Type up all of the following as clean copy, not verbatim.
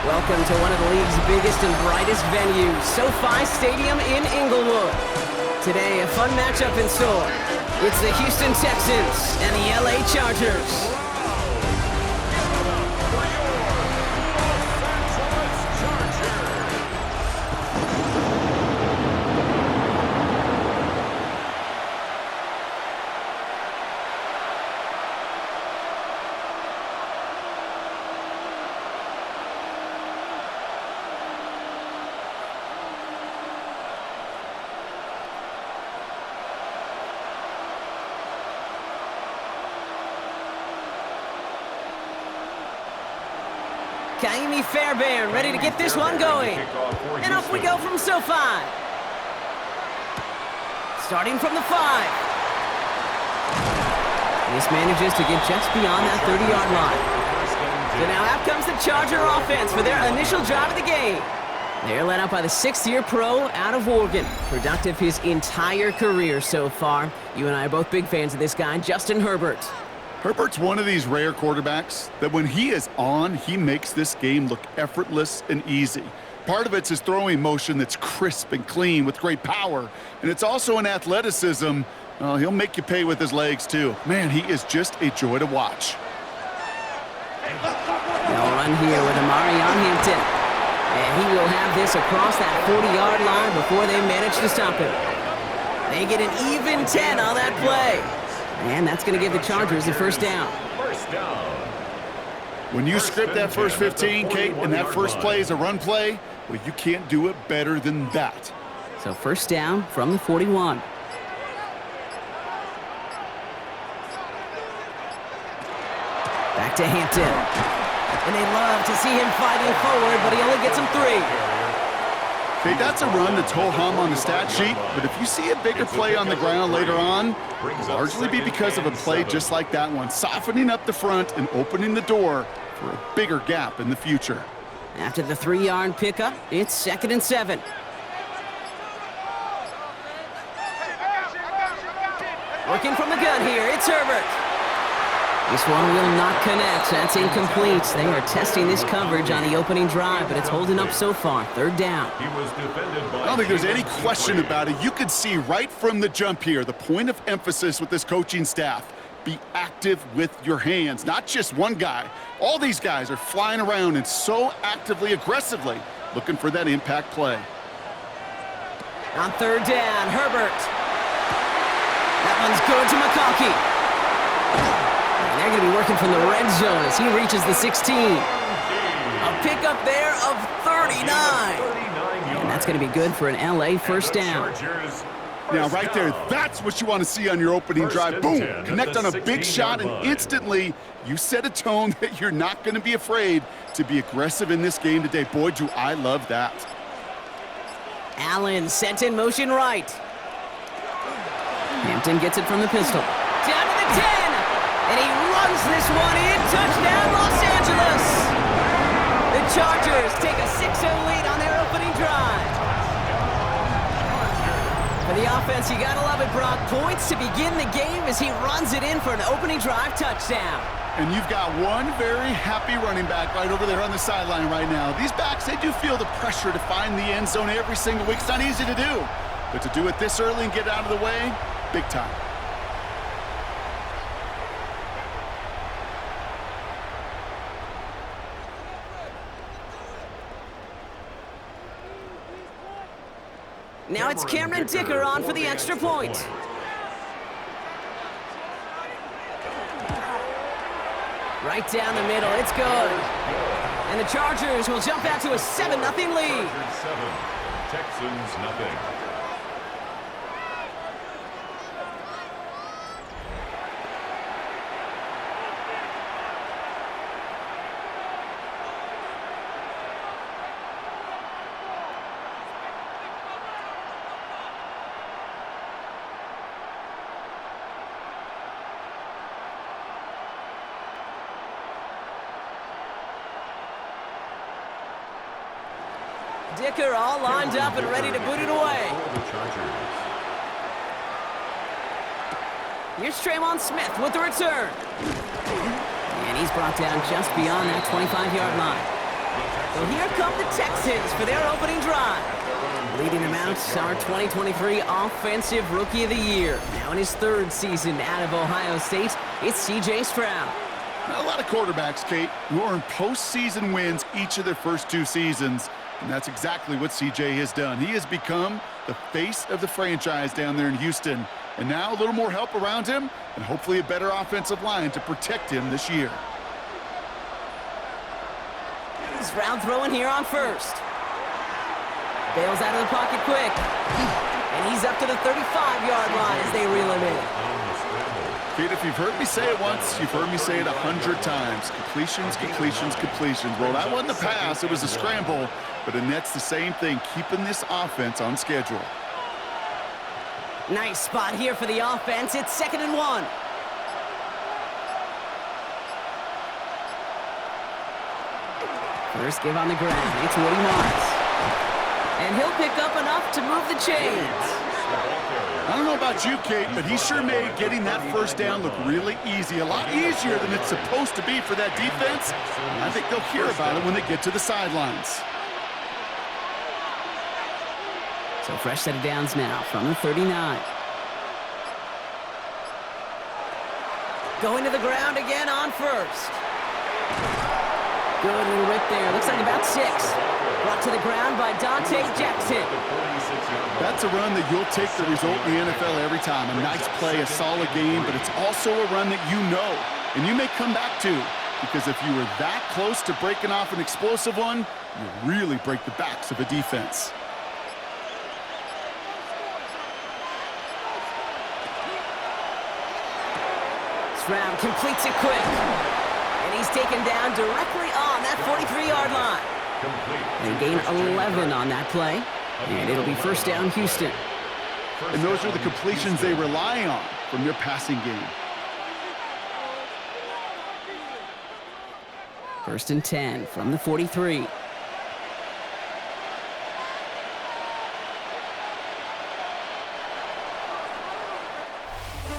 Welcome to one of the league's biggest and brightest venues, SoFi Stadium in Inglewood. Today, a fun matchup in store. It's the Houston Texans and the LA Chargers. Kaimi Fairbairn ready to get this one going. And off we go from SoFi. Starting from the 5. This manages to get just beyond that 30-yard line. So now out comes the Charger offense for their initial drive of the game. They're led out by the 6th-year pro out of Oregon. Productive his entire career so far. You and I are both big fans of this guy, Justin Herbert. Herbert's one of these rare quarterbacks that when he is on, he makes this game look effortless and easy. Part of it's his throwing motion that's crisp and clean with great power, and it's also an athleticism. He'll make you pay with his legs, too. Man, he is just a joy to watch. They'll run here with Amarion Hampton. And he will have this across that 40-yard line before they manage to stop him. They get an even 10 on that play. And that's going to give the Chargers a first down. When you script that first 15, Kate, and that first play is a run play, well, you can't do it better than that. So first down from the 41. Back to Hampton. And they love to see him fighting forward, but he only gets him 3. Okay, that's a run that's ho-hum on the stat sheet, but if you see a bigger play on the ground later on, it'll largely be because of a play just like that one, softening up the front and opening the door for a bigger gap in the future. After the 3-yard pickup, it's 2nd and 7. Working from the gun here, it's Herbert. This one will not connect. That's incomplete. They are testing this coverage on the opening drive, but it's holding up so far. 3rd down. I don't think there's any question about it. You could see right from the jump here, the point of emphasis with this coaching staff. Be active with your hands, not just one guy. All these guys are flying around and so actively, aggressively looking for that impact play. On 3rd down, Herbert. That one's good to McConkey. They're going to be working from the red zone as he reaches the 16. A pickup there of 39. And that's going to be good for an LA first down. Now, right there, that's what you want to see on your opening drive. Boom! Connect on a big shot, and instantly you set a tone that you're not going to be afraid to be aggressive in this game today. Boy, do I love that. Allen sent in motion right. Hampton gets it from the pistol. Down to the 10. And he runs this one in. Touchdown, Los Angeles. The Chargers take a 6-0 lead on their opening drive. For the offense, you gotta love it, Brock. Points to begin the game as he runs it in for an opening drive touchdown. And you've got one very happy running back right over there on the sideline right now. These backs, they do feel the pressure to find the end zone every single week. It's not easy to do. But to do it this early and get out of the way, big time. Now it's Cameron Dicker on for the extra point. Right down the middle, it's good. And the Chargers will jump out to a 7-0 lead. Texans nothing. Dicker all lined up and ready to boot it away. Here's Traymon Smith with the return. And he's brought down just beyond that 25-yard line. Well, here come the Texans for their opening drive. Leading them out, our 2023 Offensive Rookie of the Year. Now in his third season out of Ohio State, it's C.J. Stroud. A lot of quarterbacks, Kate, who earn postseason wins each of their first 2 seasons. And that's exactly what C.J. has done. He has become the face of the franchise down there in Houston. And now a little more help around him and hopefully a better offensive line to protect him this year. Stroud throwing here on first. Bails out of the pocket quick. And he's up to the 35-yard line as they reel him in. Kate, if you've heard me say it once, you've heard me say it 100 times. Completions, completions, completions. Well, that wasn't a pass. It was a scramble. But Annette's the same thing, keeping this offense on schedule. Nice spot here for the offense. It's 2nd and 1. First give on the ground. It's what he wants. And he'll pick up enough to move the chains. I don't know about you, Kate, but he sure made getting that first down look really easy. A lot easier than it's supposed to be for that defense. And I think they'll hear about it when they get to the sidelines. So fresh set of downs now from the 39. Going to the ground again on first. Good little rip there. Looks like about 6. Brought to the ground by Dante Jackson. That's a run that you'll take the result in the NFL every time. A nice play, a solid game, but it's also a run that you know, and you may come back to, because if you were that close to breaking off an explosive one, you really break the backs of a defense. Stroud completes it quick. And he's taken down directly on that 43-yard line. They gain 11 on that play. And it'll be first down, Houston. And those are the completions they rely on from their passing game. 1st and 10 from the 43.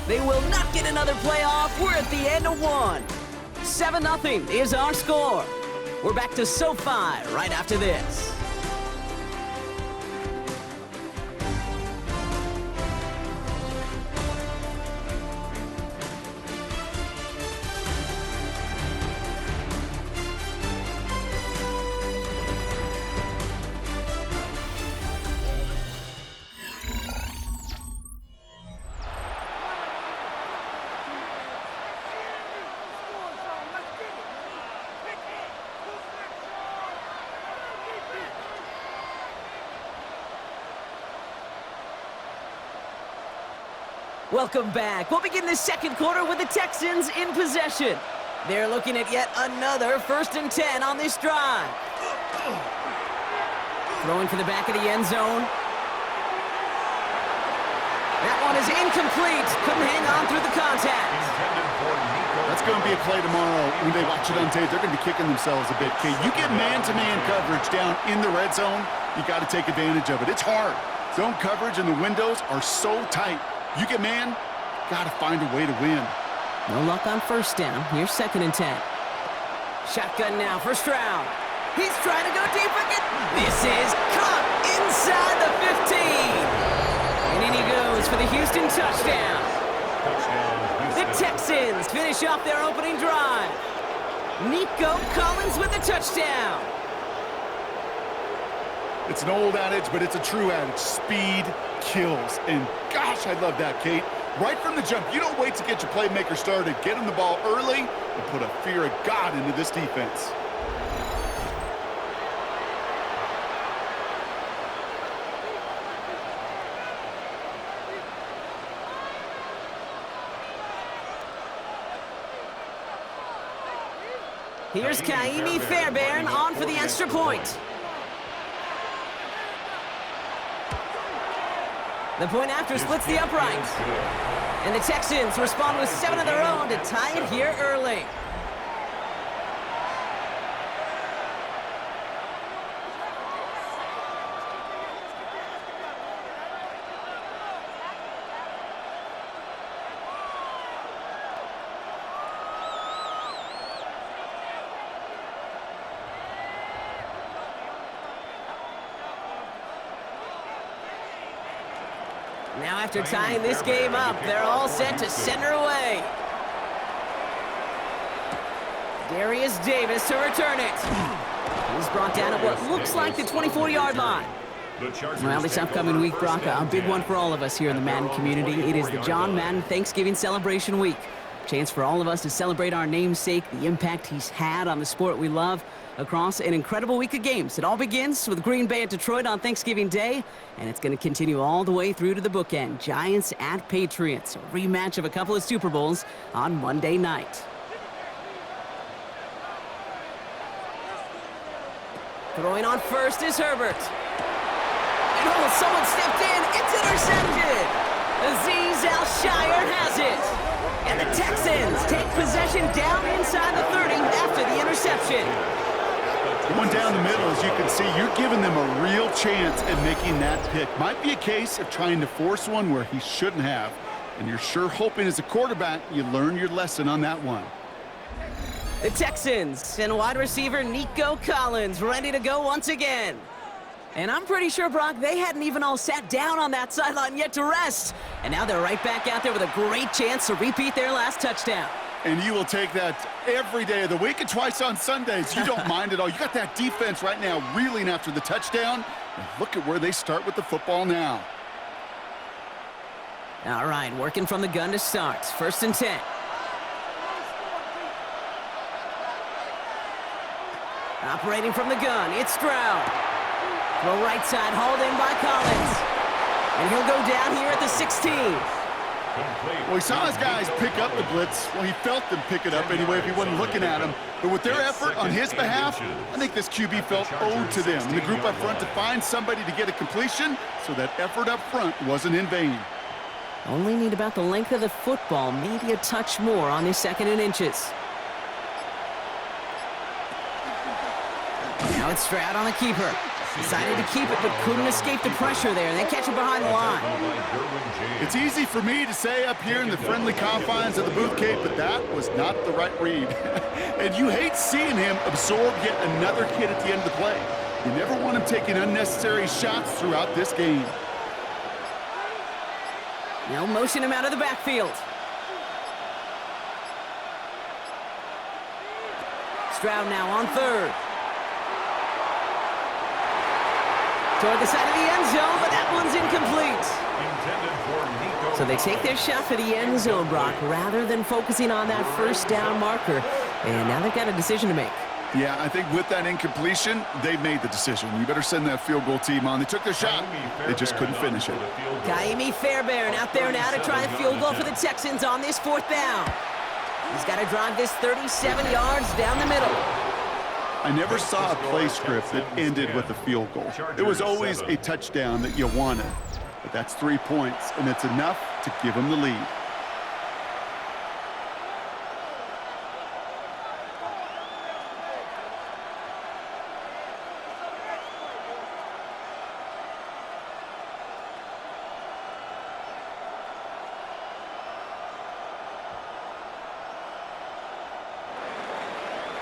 They will not get another play off. We're at the end of 1. 7-0 is our score. We're back to SoFi right after this. Welcome back. We'll begin the second quarter with the Texans in possession. They're looking at yet another 1st and 10 on this drive. Throwing for the back of the end zone. That one is incomplete. Couldn't hang on through the contact. That's going to be a play tomorrow. When they watch it on tape, they're going to be kicking themselves a bit. Okay, you get man-to-man coverage down in the red zone, you got to take advantage of it. It's hard. Zone coverage and the windows are so tight. You get man, got to find a way to win. No luck on first down. Here's 2nd and 10. Shotgun now for Stroud. He's trying to go deep again. This is caught inside the 15. And in he goes for the Houston touchdown. The Texans finish off their opening drive. Nico Collins with the touchdown. It's an old adage, but it's a true adage. Speed kills. And gosh, I love that, Kate. Right from the jump, you don't wait to get your playmaker started. Get him the ball early and put a fear of God into this defense. Here's Kaimi Fairbairn on for the extra point. The point after splits the uprights. And the Texans respond with 7 of their own to tie it here early. Now after tying this game up, they're all set to send her away. Darius Davis to return it. He's brought down at what looks like the 24-yard line. Well, this upcoming week, Brock, a big one for all of us here in the Madden community. It is the John Madden Thanksgiving Celebration Week. Chance for all of us to celebrate our namesake, the impact he's had on the sport we love across an incredible week of games. It all begins with Green Bay at Detroit on Thanksgiving Day, and it's going to continue all the way through to the bookend. Giants at Patriots, a rematch of a couple of Super Bowls on Monday night. Throwing on first is Herbert. And oh, someone stepped in. It's intercepted. Azeez Al-Shire has it. And the Texans take possession down inside the 30 after the interception. Going down the middle, as you can see, you're giving them a real chance at making that pick. Might be a case of trying to force one where he shouldn't have. And you're sure hoping as a quarterback you learn your lesson on that one. The Texans and wide receiver Nico Collins ready to go once again. And I'm pretty sure, Brock, they hadn't even all sat down on that sideline yet to rest. And now they're right back out there with a great chance to repeat their last touchdown. And you will take that every day of the week and twice on Sundays. You don't mind at all. You got that defense right now reeling after the touchdown. And look at where they start with the football now. All right, working from the gun to start. 1st and 10. Operating from the gun, it's Stroud. Throw right side, hauled in by Collins. And he'll go down here at the 16. Well, he saw his guys pick up the blitz. Well, he felt them pick it up anyway if he wasn't looking at him. But with their effort on his behalf, I think this QB felt owed to them. And the group up front to find somebody to get a completion, so that effort up front wasn't in vain. Only need about the length of the football, maybe a touch more on this 2nd and inches. Now it's Stroud on the keeper. Decided to keep it, but couldn't escape the pressure there. They catch it behind the line. It's easy for me to say up here in the friendly confines of the booth, Kate, but that was not the right read. And you hate seeing him absorb yet another hit at the end of the play. You never want him taking unnecessary shots throughout this game. Now motion him out of the backfield. Stroud now on 3rd. Toward the side of the end zone, but that one's incomplete. So they take their shot for the end zone, Brock, rather than focusing on that 1st down marker. And now they've got a decision to make. Yeah, I think with that incompletion, they made the decision. You better send that field goal team on. They took their shot. They just couldn't finish it. Kaimi Fairbairn out there now to try the field goal for the Texans on this 4th down. He's got to drive this 37 yards down the middle. I never saw a play script that ended with a field goal. It was always a touchdown that you wanted. But that's 3 points, and it's enough to give them the lead.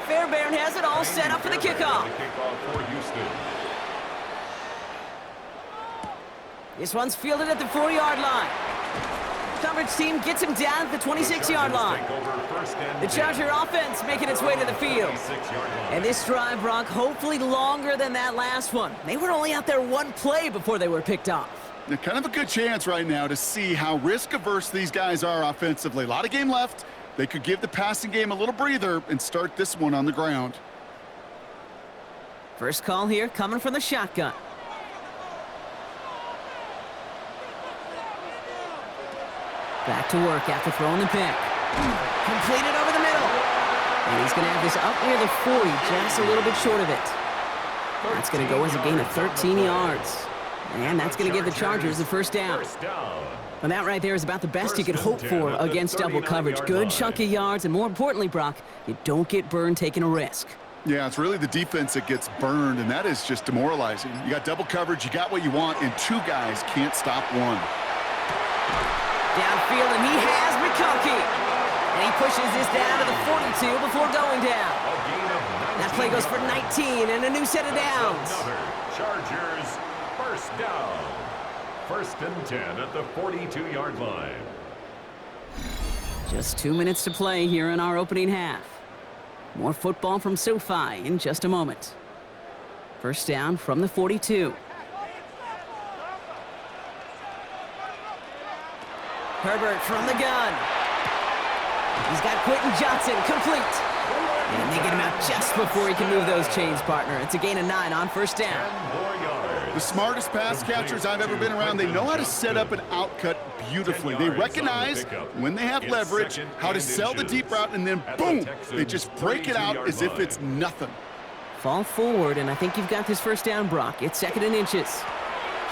Fairbairn has it all set up for the kickoff. This one's fielded at the 4-yard line. Coverage team gets him down at the 26-yard line. The Charger offense making its way to the field. And this drive, Brock, hopefully longer than that last one. They were only out there 1 play before they were picked off. Kind of a good chance right now to see how risk-averse these guys are offensively. A lot of game left. They could give the passing game a little breather and start this one on the ground. First call here coming from the shotgun. Back to work after throwing the pick. Completed over the middle. And he's going to have this up near the 40, just a little bit short of it. That's going to go as a gain of 13 yards. And that's going to give the Chargers the 1st down. And that right there is about the best you could hope for against double coverage. Good chunk of yards, and more importantly, Brock, you don't get burned taking a risk. Yeah, it's really the defense that gets burned, and that is just demoralizing. You got double coverage, you got what you want, and 2 guys can't stop one. Downfield, and he has McConkey. And he pushes this down to the 42 before going down. That play goes for 19 and a new set of downs. Chargers, 1st down. First and 10 at the 42-yard line. Just 2 minutes to play here in our opening half. More football from SoFi in just a moment. First down from the 42. Herbert from the gun. He's got Quentin Johnson complete. And they get him out just before he can move those chains, partner. It's a gain of 9 on first down. 10 more yards. The smartest pass catchers I've ever been around, they know how to set up an outcut beautifully. They recognize when they have leverage, how to sell the deep route, and then boom, they just break it out as if it's nothing. Fall forward, and I think you've got this first down, Brock. It's 2nd and inches.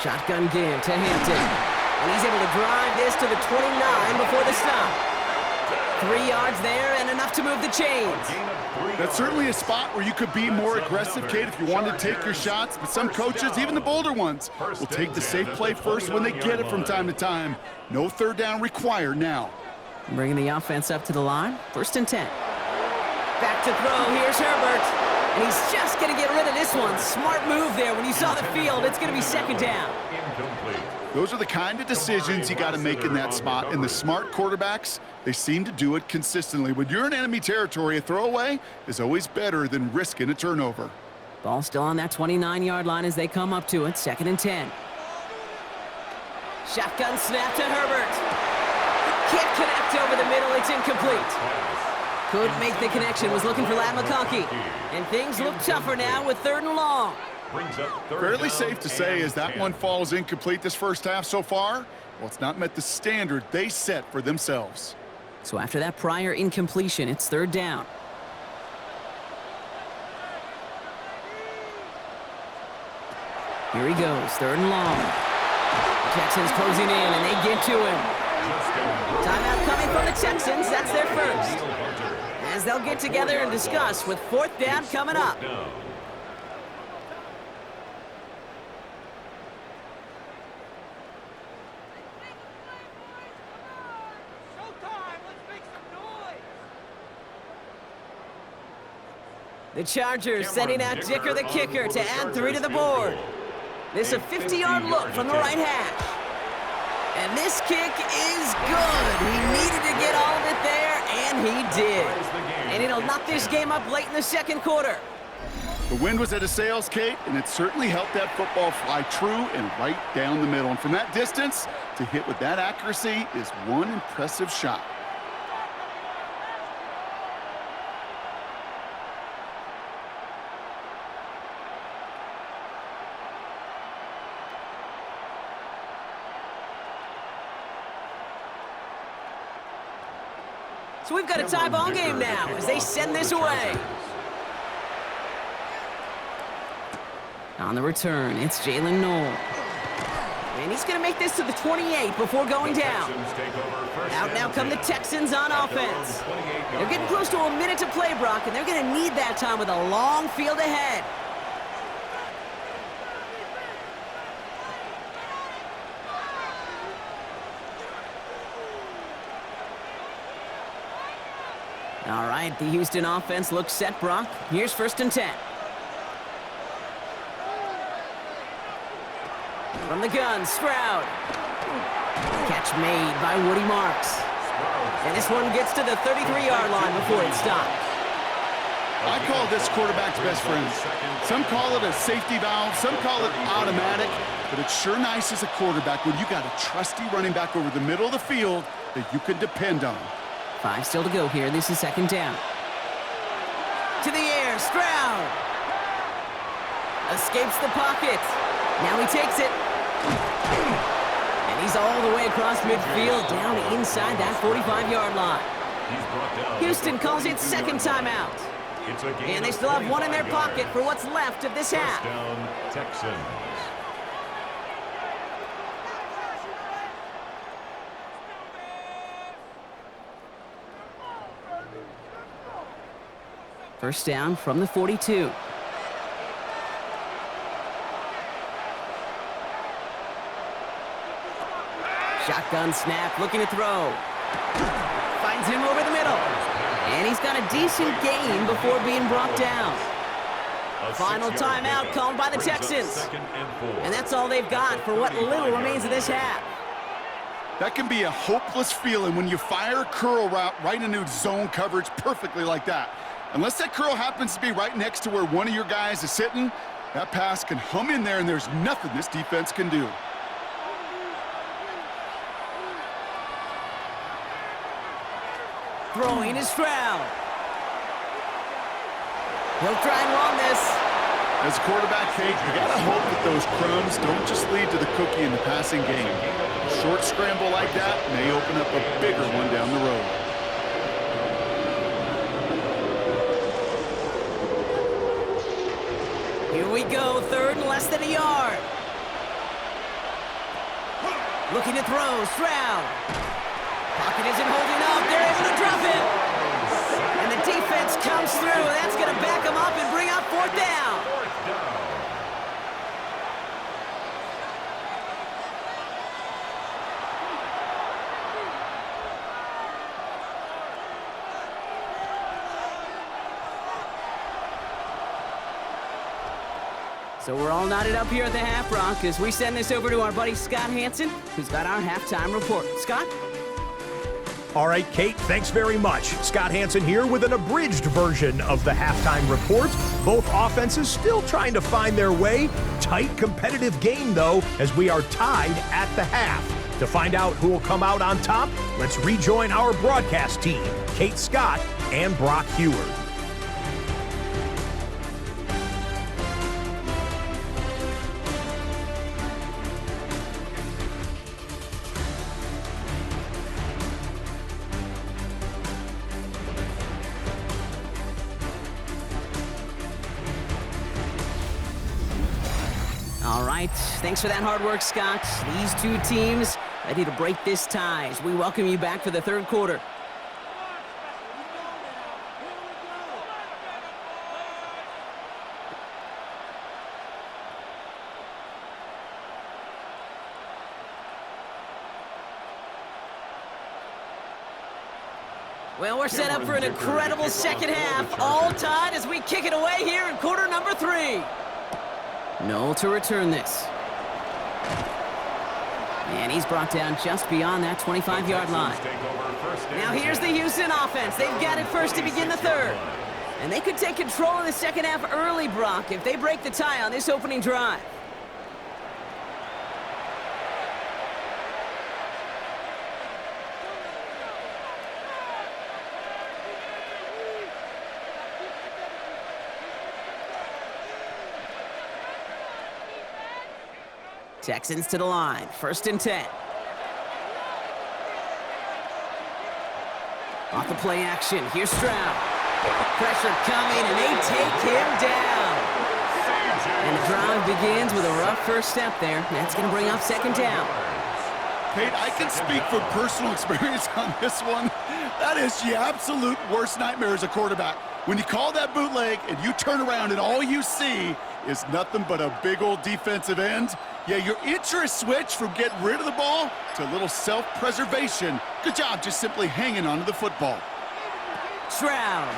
Shotgun give to Hampton. And he's able to drive this to the 29 before the stop. 3 yards there and enough to move the chains. That's certainly a spot where you could be more aggressive, Kate, if you wanted to take your shots. But some coaches, even the bolder ones, will take the safe play first when they get it from time to time. No third down required now. Bringing the offense up to the line. 1st and 10. Back to throw. Here's Herbert. And he's just going to get rid of this one. Smart move there. When you saw the field, it's going to be 2nd down. Incomplete. Those are the kind of decisions you got to make in that spot. And the smart quarterbacks, they seem to do it consistently. When you're in enemy territory, a throwaway is always better than risking a turnover. Ball still on that 29-yard line as they come up to it. 2nd and 10. Shotgun snap to Herbert. Can't connect over the middle. It's incomplete. Couldn't make the connection. Was looking for Ladd McConkey. And things look tougher now with 3rd and long. Brings up third Fairly down safe to say as that 10. one falls incomplete this first half so far, well, it's not met the standard they set for themselves. So after that prior incompletion, it's 3rd down. Here he goes, 3rd and long. The Texans closing in, and they get to him. Timeout coming from the Texans. That's their first. As they'll get together and discuss with 4th down coming up. The Chargers sending out Dicker the kicker to add 3 to the board. This a 50-yard look from the right hash. And this kick is good. He needed to get all of it there, and he did. And it'll knock this game up late in the 2nd quarter. The wind was at a sails, Kate, and it certainly helped that football fly true and right down the middle. And from that distance, to hit with that accuracy is one impressive shot. So we've got a tie ball game now as they send this away. On the return, it's Jalen Knoll. And he's going to make this to the 28 before going down. Out now come the Texans on offense. They're getting close to a minute to play, Brock, and they're going to need that time with a long field ahead. All right, the Houston offense looks set, Brock. Here's 1st and 10. From the gun, Stroud. Catch made by Woody Marks. And this one gets to the 33-yard line before it stops. I call this quarterback's best friend. Some call it a safety valve, some call it automatic, but it's sure nice as a quarterback when you got a trusty running back over the middle of the field that you can depend on. 5 still to go here. This is 2nd down. To the air, Stroud. Escapes the pocket. Now he takes it. And he's all the way across midfield, down inside that 45-yard line. Houston calls it 2nd timeout. And they still have one in their pocket for what's left of this half. First down, Texans. First down from the 42. Shotgun snap, looking to throw. Finds him over the middle. And he's got a decent gain before being brought down. Final timeout called by the Texans. And that's all they've got for what little remains of this half. That can be a hopeless feeling when you fire a curl route right into zone coverage perfectly like that. Unless that curl happens to be right next to where one of your guys is sitting, that pass can hum in there and there's nothing this defense can do. Throwing is Stroud. He'll try and run this. As a quarterback, Kate, you gotta hope that those crumbs don't just lead to the cookie in the passing game. A short scramble like that may open up a bigger one down the road. Here we go, third and less than a yard. Looking to throw, Stroud. Pocket isn't holding up, they're able to drop it. And the defense comes through, that's going to back them up and bring up fourth down. So we're all knotted up here at the half, Brock, as we send this over to our buddy Scott Hansen, who's got our halftime report. Scott? All right, Kate, thanks very much. Scott Hansen here with an abridged version of the halftime report. Both offenses still trying to find their way. Tight, competitive game, though, as we are tied at the half. To find out who will come out on top, let's rejoin our broadcast team, Kate Scott and Brock Heward. All right, thanks for that hard work, Scott. These two teams ready to break this tie as we welcome you back for the third quarter. Well, we're set up for an incredible second half, all tied as we kick it away here in quarter number 3. Noel to return this. And he's brought down just beyond that 25-yard line. Now here's the Houston offense. They've got it first to begin the third. And they could take control of the second half early, Brock, if they break the tie on this opening drive. Texans to the line, 1st and 10. Off the play action, here's Stroud. Pressure coming, and they take him down. And the drive begins with a rough first step there. That's going to bring up 2nd down. Kate, I can speak from personal experience on this one. That is the absolute worst nightmare as a quarterback. When you call that bootleg and you turn around and all you see is nothing but a big old defensive end, yeah, your interest switch from getting rid of the ball to a little self-preservation. Good job just simply hanging onto the football. Stroud.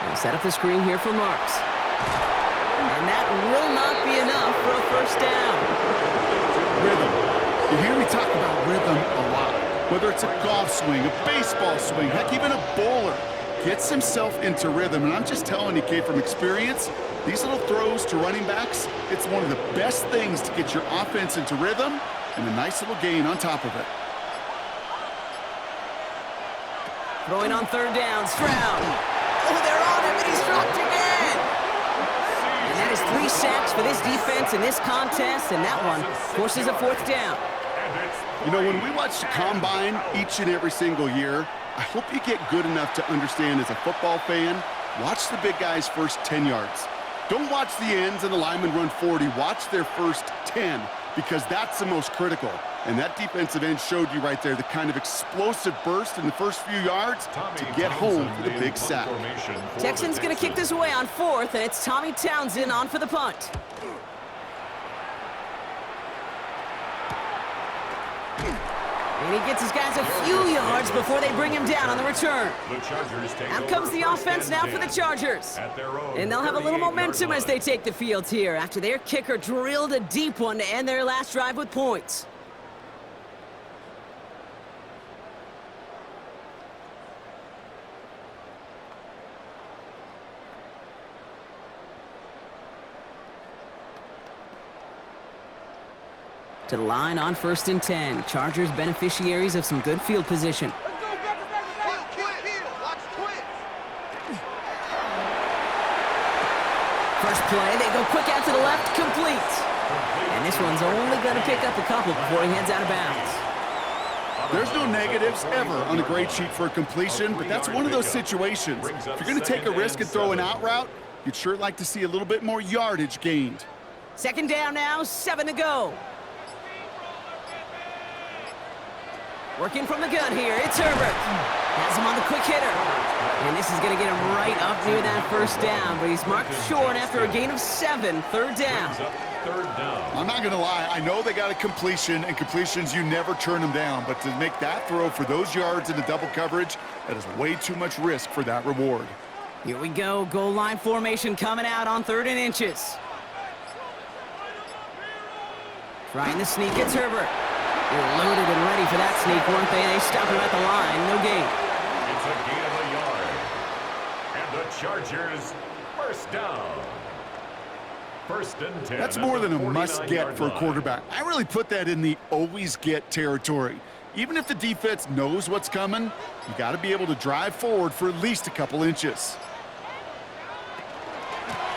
We'll set up the screen here for Marks. And that will not be enough for a 1st down. Rhythm. You hear me talk about rhythm a lot. Whether it's a golf swing, a baseball swing, heck, even a bowler gets himself into rhythm. And I'm just telling you, Kate, from experience, these little throws to running backs, it's one of the best things to get your offense into rhythm and a nice little gain on top of it. Throwing on 3rd down, Stroud. Oh, they're on him, and he's dropped again. And that is 3 sacks for this defense in this contest, and that one forces a 4th down. You know, when we watch the Combine each and every single year, I hope you get good enough to understand as a football fan, watch the big guys' first 10 yards. Don't watch the ends and the linemen run 40. Watch their first 10, because that's the most critical. And that defensive end showed you right there the kind of explosive burst in the first few yards to get home for the big sack. Texans going to kick this away on 4th, and it's Tommy Townsend on for the punt. And he gets his guys a few yards before they bring him down on the return. The Chargers take Out over comes the first offense and now for the 10 Chargers. at their own And they'll have a little 38-yard momentum as line. they take the field here after their kicker drilled a deep one to end their last drive with points. To the line on 1st and 10. Chargers beneficiaries of some good field position. First play, they go quick out to the left, complete. And this one's only going to pick up a couple before he heads out of bounds. There's no negatives ever on a grade sheet for a completion, but that's one of those situations. If you're going to take a risk and throw an out route, you'd sure like to see a little bit more yardage gained. Second down now, 7 to go. Working from the gun here, it's Herbert. Has him on the quick hitter. And this is going to get him right up near that first down, but he's marked short after a gain of 7, third down. Third down. I'm not going to lie, I know they got a completion, and completions, you never turn them down, but to make that throw for those yards into double coverage, that is way too much risk for that reward. Here we go, goal line formation coming out on 3rd and inches. Trying the sneak, it's Herbert. They were loaded and ready for that sneak, weren't they? They stopped him at the line, no gain. It's a gain of a yard. And the Chargers first down. 1st and 10. That's more than a must-get for a quarterback. I really put that in the always-get territory. Even if the defense knows what's coming, you got to be able to drive forward for at least a couple inches.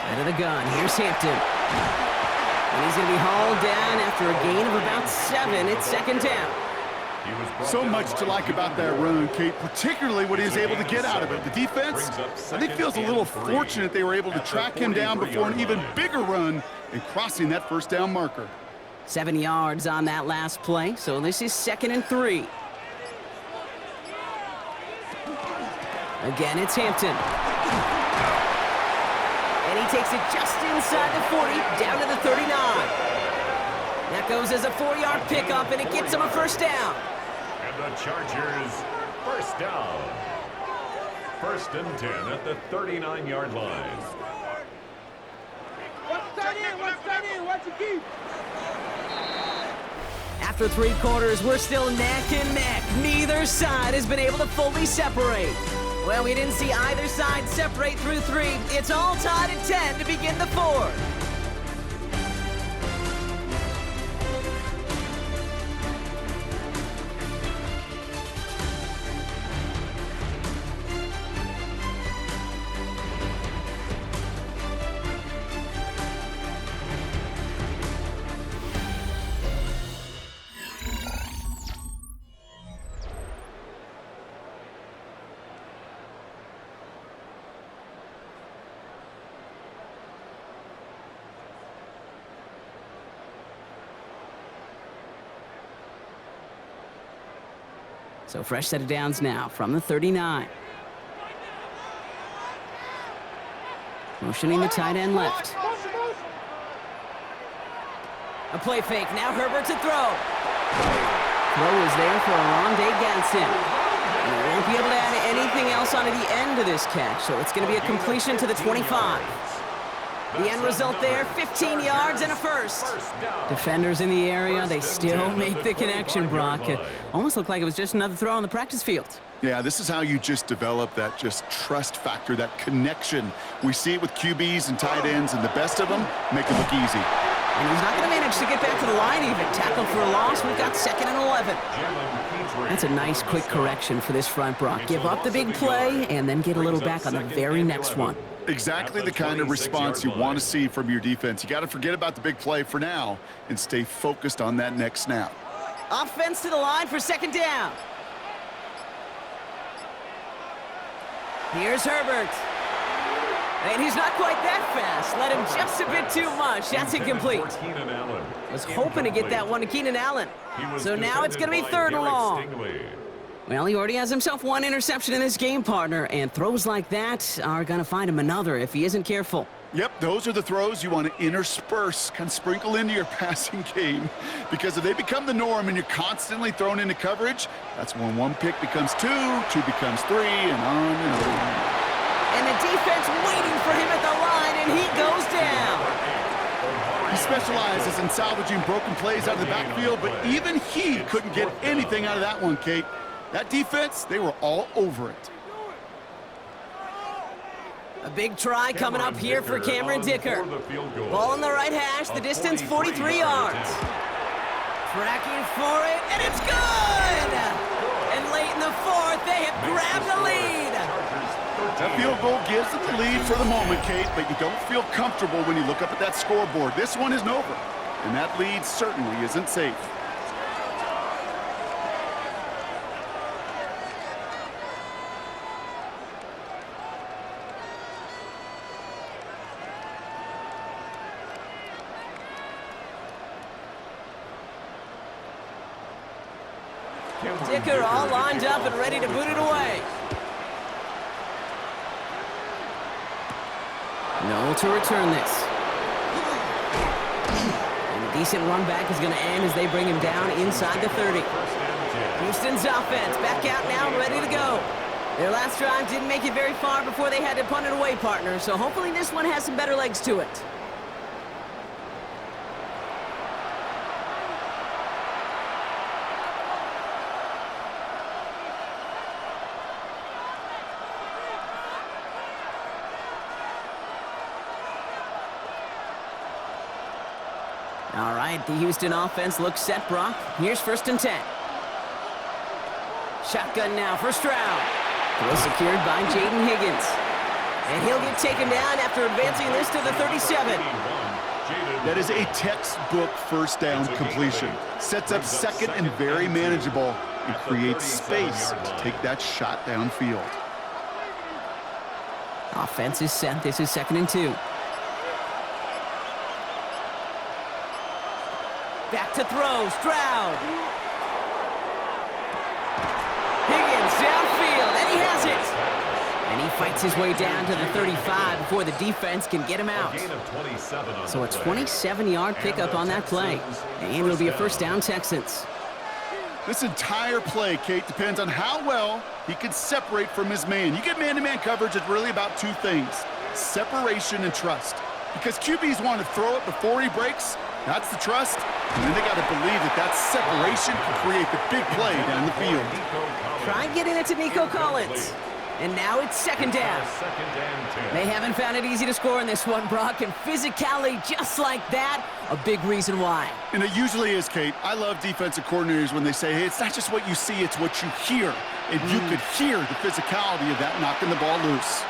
Out of the gun, here's Hampton. And he's going to be hauled down after a gain of about 7. It's 2nd down. So much to like about that run, Kate, particularly what he was able to get out of it. The defense, I think, feels a little fortunate they were able to track him down before an even bigger run and crossing that first down marker. 7 yards on that last play, so this is 2nd and 3. Again, it's Hampton. And he takes it just inside the 40, down to the 39. That goes as a 4-yard pickup, and it gets him a first down. And the Chargers first down. 1st and 10 at the 39-yard line. What's the key? After 3 quarters, we're still neck and neck. Neither side has been able to fully separate. Well, we didn't see either side separate through 3. It's all tied at 10 to begin the 4th. So fresh set of downs now from the 39. Motioning the tight end left. A play fake. Now Herbert to throw. Throw is there for Rondé Ganson. And he won't be able to add anything else onto the end of this catch, so it's going to be a completion to the 25. The end result there, 15 yards and a first. Defenders in the area, they still make the connection, Brock. It almost looked like it was just another throw on the practice field. Yeah, this is how you just develop that just trust factor, that connection. We see it with QBs and tight ends, and the best of them make it look easy. And he's not going to manage to get back to the line even. Tackled for a loss. We've got 2nd and 11. That's a nice quick correction for this front, Brock. Give up the big play and then get a little back on the very next one. Exactly the kind of response you want to see from your defense. You got to forget about the big play for now and stay focused on that next snap. Offense to the line for 2nd down. Here's Herbert. And he's not quite that fast. Let him just a bit too much. That's incomplete. Was hoping to get that one to Keenan Allen. So now it's going to be 3rd and long. Well, he already has himself 1 interception in this game, partner, and throws like that are going to find him another if he isn't careful. Yep, those are the throws you want to intersperse, kind of sprinkle into your passing game. Because if they become the norm and you're constantly thrown into coverage, that's when one pick becomes two becomes three, and on and on. And the defense waiting for him at the line, and he goes down. He specializes in salvaging broken plays out of the backfield, but even he couldn't get anything out of that one, Kate. That defense, they were all over it. A big try coming up here for Cameron Dicker. Ball on the right hash, the distance 43 yards. Tracking for it, and it's good! And late in the fourth, they have grabbed the lead. That field goal gives them the lead for the moment, Kate, but you don't feel comfortable when you look up at that scoreboard. This one isn't over, and that lead certainly isn't safe. Dicker all lined up and ready to boot it away. No to return this. And a decent run back is going to end as they bring him down inside the 30. Houston's offense back out now, ready to go. Their last drive didn't make it very far before they had to punt it away, partner, so hopefully this one has some better legs to it. All right, the Houston offense looks set, Brock. Here's 1st and 10. Shotgun now for Stroud. Throw secured by Jaden Higgins. And he'll get taken down after advancing this to the 37. That is a textbook first down completion. Sets up second and very manageable and creates space to take that shot downfield. Offense is set. This is 2nd and 2. Back to throw, Stroud. Higgins downfield, and he has it. And he fights his way down to the 35 before the defense can get him out. So a 27-yard pickup on that play. And it'll be a 1st down, Texans. This entire play, Kate, depends on how well he can separate from his man. You get man-to-man coverage, it's really about two things: separation and trust. Because QBs want to throw it before he breaks. That's the trust. And then they got to believe that that separation can create the big play down the field. Try getting it to Nico Collins. And now it's 2nd down. They haven't found it easy to score in this one, Brock, and physicality just like that, a big reason why. And it usually is, Kate. I love defensive coordinators when they say, hey, it's not just what you see, it's what you hear. And you could hear the physicality of that knocking the ball loose.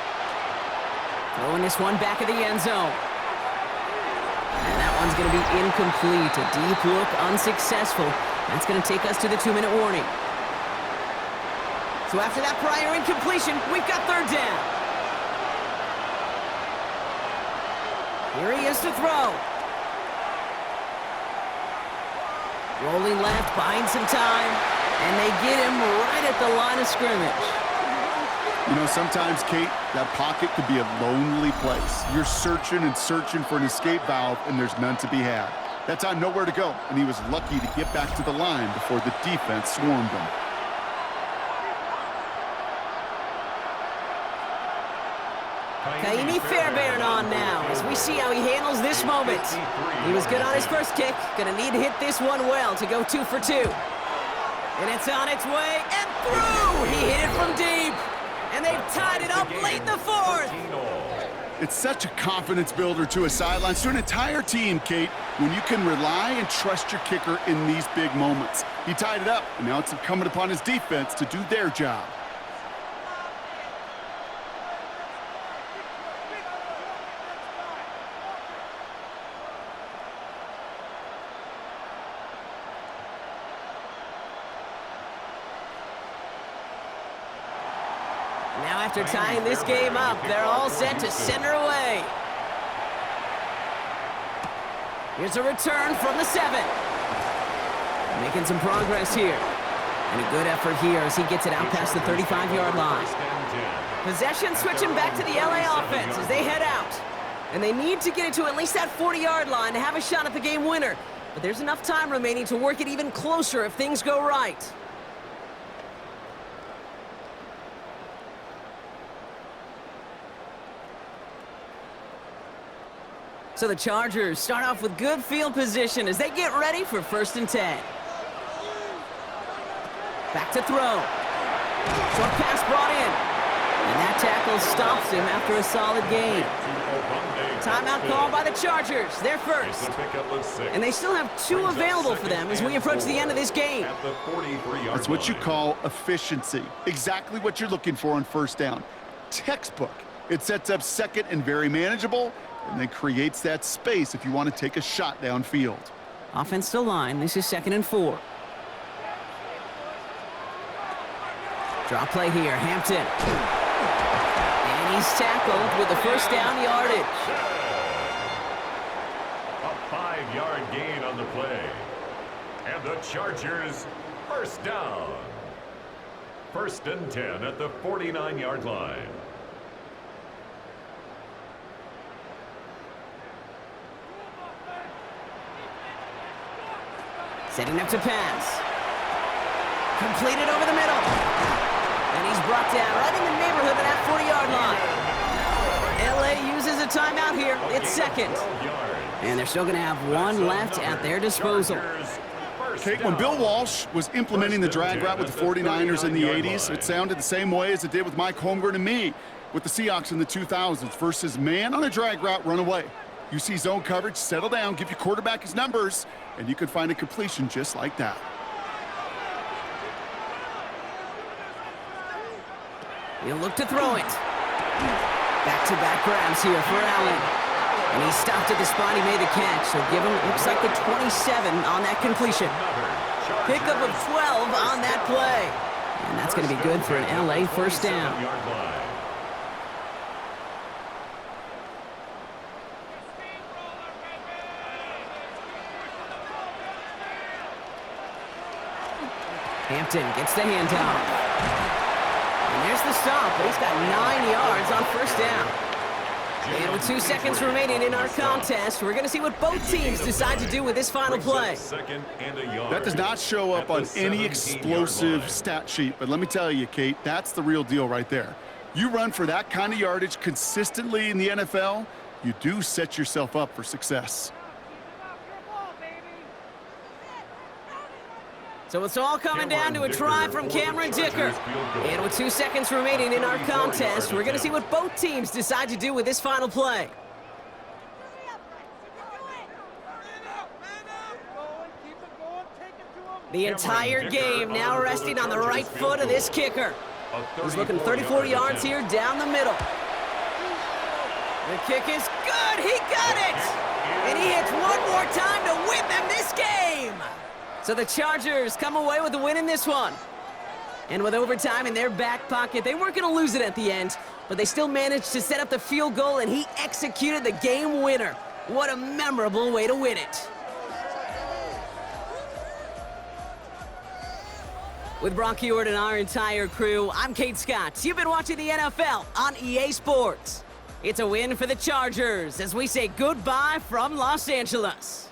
Throwing this one back of the end zone. And that one's going to be incomplete. A deep look, unsuccessful. That's going to take us to the 2-minute warning. So after that prior incompletion, we've got 3rd down. Here he is to throw. Rolling left, buying some time, and they get him right at the line of scrimmage. You know, sometimes, Kate, that pocket could be a lonely place. You're searching and searching for an escape valve, and there's none to be had. That time, nowhere to go, and he was lucky to get back to the line before the defense swarmed him. Kaimi Fairbairn on now as we see how he handles this moment. He was good on his first kick. Gonna need to hit this one well to go 2 for 2. And it's on its way and through! He hit it from deep. And they've tied it up late in the 4th. It's such a confidence builder to a sideline, to an entire team, Kate, when you can rely and trust your kicker in these big moments. He tied it up, and now it's incumbent upon his defense to do their job. Now after tying this game up, they're all set to center away. Here's a return from the 7. Making some progress here. And a good effort here as he gets it out past the 35-yard line. Possession switching back to the LA offense as they head out. And they need to get it to at least that 40-yard line to have a shot at the game winner. But there's enough time remaining to work it even closer if things go right. So the Chargers start off with good field position as they get ready for 1st and 10. Back to throw. Short pass brought in. And that tackle stops him after a solid gain. Timeout called by the Chargers. They're first. And they still have 2 available for them as we approach the end of this game. That's what you call efficiency. Exactly what you're looking for on 1st down. Textbook. It sets up 2nd and very manageable, and then creates that space if you want to take a shot downfield. Offensive line. This is 2nd and 4. Draw play here. Hampton. And he's tackled with the 1st down yardage. A 5-yard gain on the play. And the Chargers 1st down. 1st and 10 at the 49-yard line. Setting up to pass. Completed over the middle. And he's brought down right in the neighborhood of that 40-yard line. LA uses a timeout here. It's 2nd. And they're still going to have 1 left at their disposal. Kate, when Bill Walsh was implementing the drag route with the 49ers in the 80s, it sounded the same way as it did with Mike Holmgren and me with the Seahawks in the 2000s versus man on a drag route, run away. You see zone coverage, settle down, give your quarterback his numbers, and you can find a completion just like that. He'll look to throw it. Back-to-back grabs here for Allen. And he stopped at the spot he made the catch, so give him, looks like the 27 on that completion. Pickup of 12 on that play. And that's going to be good for an LA 1st down. Hampton gets the handoff. And there's the stop, but he's got 9 yards on 1st down. And with 2 seconds remaining in our contest, we're going to see what both teams decide to do with this final play. That does not show up on any explosive stat sheet, but let me tell you, Kate, that's the real deal right there. You run for that kind of yardage consistently in the NFL, you do set yourself up for success. So it's all coming down to a try from Cameron Dicker. And with 2 seconds remaining in our contest, we're going to see what both teams decide to do with this final play. The entire game now resting on the right foot of this kicker. He's looking 34 yards here down the middle. The kick is good. He got it. And he hits one more time to win them this game. So the Chargers come away with the win in this one. And with overtime in their back pocket, they weren't going to lose it at the end, but they still managed to set up the field goal, and he executed the game winner. What a memorable way to win it. With Brock Heward and our entire crew, I'm Kate Scott. You've been watching the NFL on EA Sports. It's a win for the Chargers as we say goodbye from Los Angeles.